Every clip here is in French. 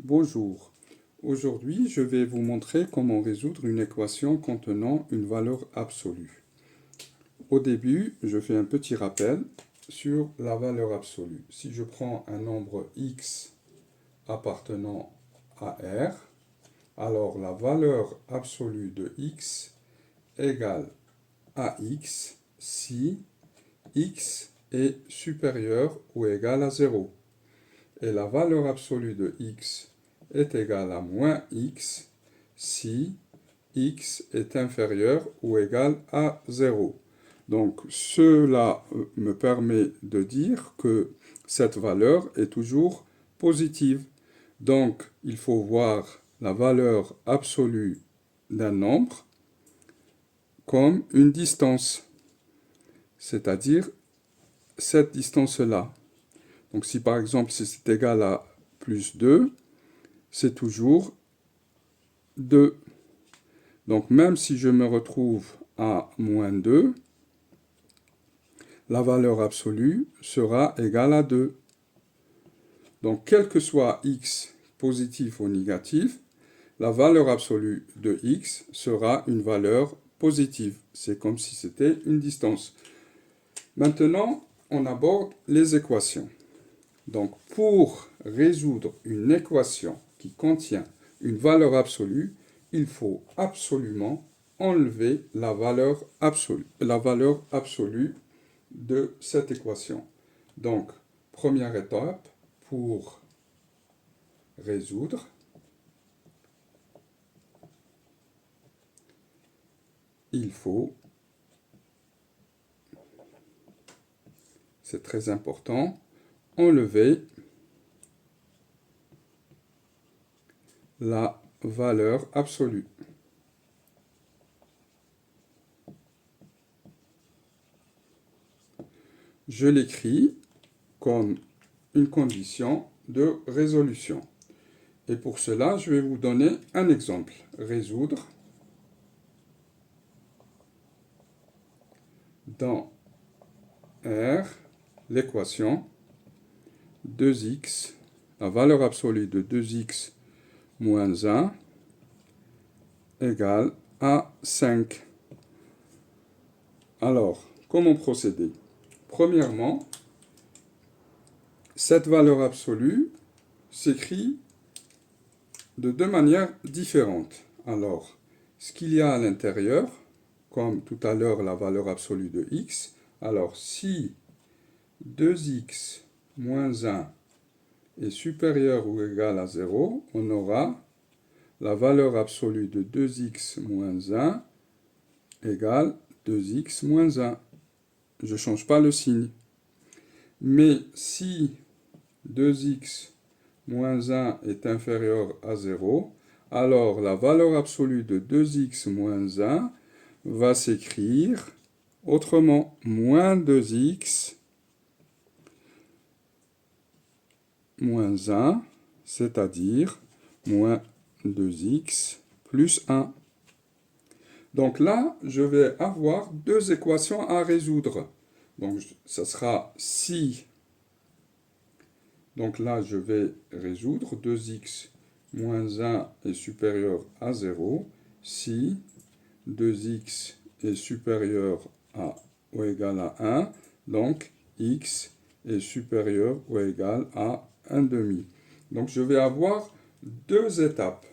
Bonjour. Aujourd'hui, je vais vous montrer comment résoudre une équation contenant une valeur absolue. Au début, je fais un petit rappel sur la valeur absolue. Si je prends un nombre x appartenant à R, alors la valeur absolue de x égale à x si x est supérieur ou égal à 0. Et la valeur absolue de x est égale à moins x si x est inférieur ou égal à 0. Donc cela me permet de dire que cette valeur est toujours positive. Donc il faut voir la valeur absolue d'un nombre comme une distance, c'est-à-dire cette distance-là. Donc si par exemple c'est égal à plus 2, c'est toujours 2. Donc même si je me retrouve à moins 2, la valeur absolue sera égale à 2. Donc quel que soit x, positif ou négatif, la valeur absolue de x sera une valeur positive. C'est comme si c'était une distance. Maintenant, on aborde les équations. Donc pour résoudre une équation qui contient une valeur absolue, il faut absolument enlever la valeur absolue de cette équation. Donc, première étape pour résoudre, il faut, c'est très important, enlever la valeur absolue. Je l'écris comme une condition de résolution. Et pour cela, je vais vous donner un exemple. Résoudre dans R l'équation 2x, la valeur absolue de 2x moins 1 égale à 5. Alors, comment procéder? Premièrement, cette valeur absolue s'écrit de deux manières différentes. Alors, ce qu'il y a à l'intérieur, comme tout à l'heure la valeur absolue de x, alors si 2x moins 1 est supérieur ou égal à 0, on aura la valeur absolue de 2x moins 1 égale 2x moins 1. Je ne change pas le signe. Mais si 2x moins 1 est inférieur à 0, alors la valeur absolue de 2x moins 1 va s'écrire autrement, moins 2x moins 1, c'est-à-dire moins 2x plus 1. Donc là, je vais avoir deux équations à résoudre. Donc, ça sera si. Donc là, je vais résoudre 2x moins 1 est supérieur à 0 si 2x est supérieur à ou égal à 1. Donc, x est supérieur ou égal à 1 demi. Donc, je vais avoir deux étapes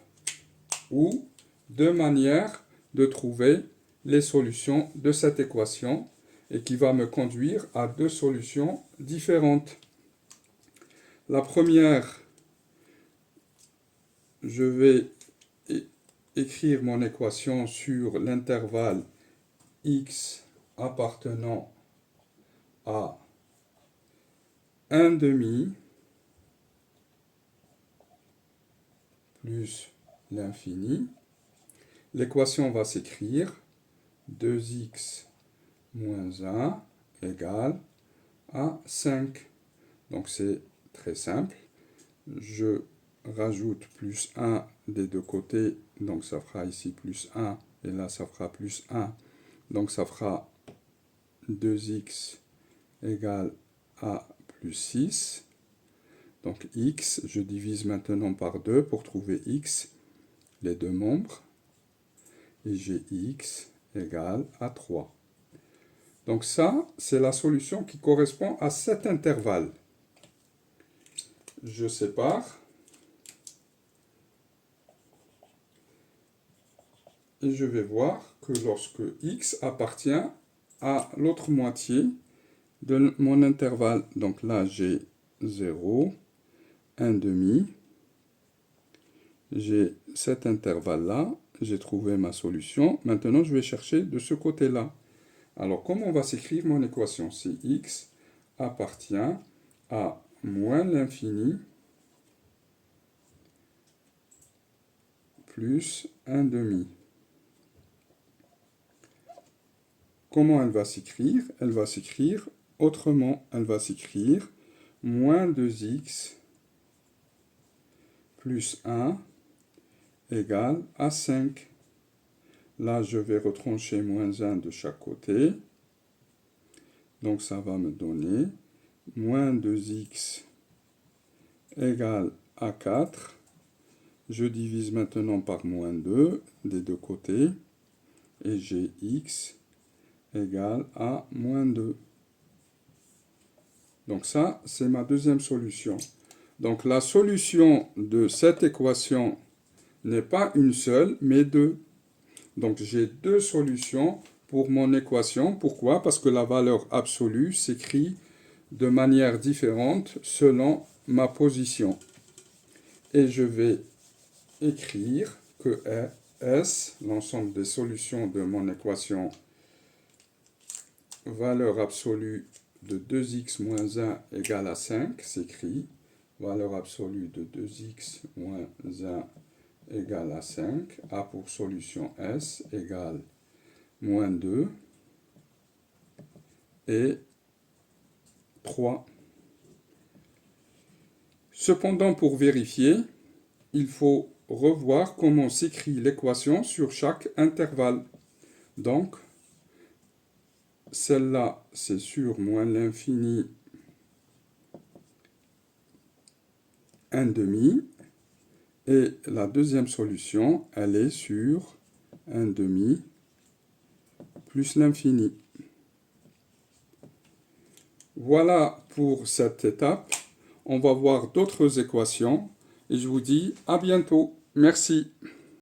ou deux manières de trouver les solutions de cette équation et qui va me conduire à deux solutions différentes. La première, je vais écrire mon équation sur l'intervalle x appartenant à 1 demi plus l'infini. L'équation va s'écrire 2x moins 1 égale à 5. Donc c'est très simple. Je rajoute plus 1 des deux côtés, donc ça fera ici plus 1, et là ça fera plus 1. Donc ça fera 2x égale à plus 6. Donc x, je divise maintenant par 2 pour trouver x, les deux membres. Et j'ai x égale à 3. Donc ça, c'est la solution qui correspond à cet intervalle. Je sépare. Et je vais voir que lorsque x appartient à l'autre moitié de mon intervalle, donc là j'ai 0, 1 demi, j'ai cet intervalle-là, j'ai trouvé ma solution. Maintenant, je vais chercher de ce côté-là. Alors, comment on va s'écrire mon équation? Si x appartient à moins l'infini plus 1 demi. Comment elle va s'écrire? Elle va s'écrire autrement. Elle va s'écrire moins 2x plus 1 égale à 5. Là, je vais retrancher moins 1 de chaque côté. Donc, ça va me donner moins 2x égale à 4. Je divise maintenant par moins 2 des deux côtés. Et j'ai x égale à moins 2. Donc ça, c'est ma deuxième solution. Donc la solution de cette équation n'est pas une seule, mais deux. Donc j'ai deux solutions pour mon équation. Pourquoi? Parce que la valeur absolue s'écrit de manière différente selon ma position. Et je vais écrire que S, l'ensemble des solutions de mon équation, valeur absolue de 2x moins 1 égale à 5, s'écrit valeur absolue de 2x moins 1 égale à 5, a pour solution S égale moins 2 et 3. Cependant, pour vérifier, il faut revoir comment s'écrit l'équation sur chaque intervalle. Donc, celle-là, c'est sur moins l'infini 1 demi. Et la deuxième solution, elle est sur 1 demi plus l'infini. Voilà pour cette étape. On va voir d'autres équations. Et je vous dis à bientôt. Merci.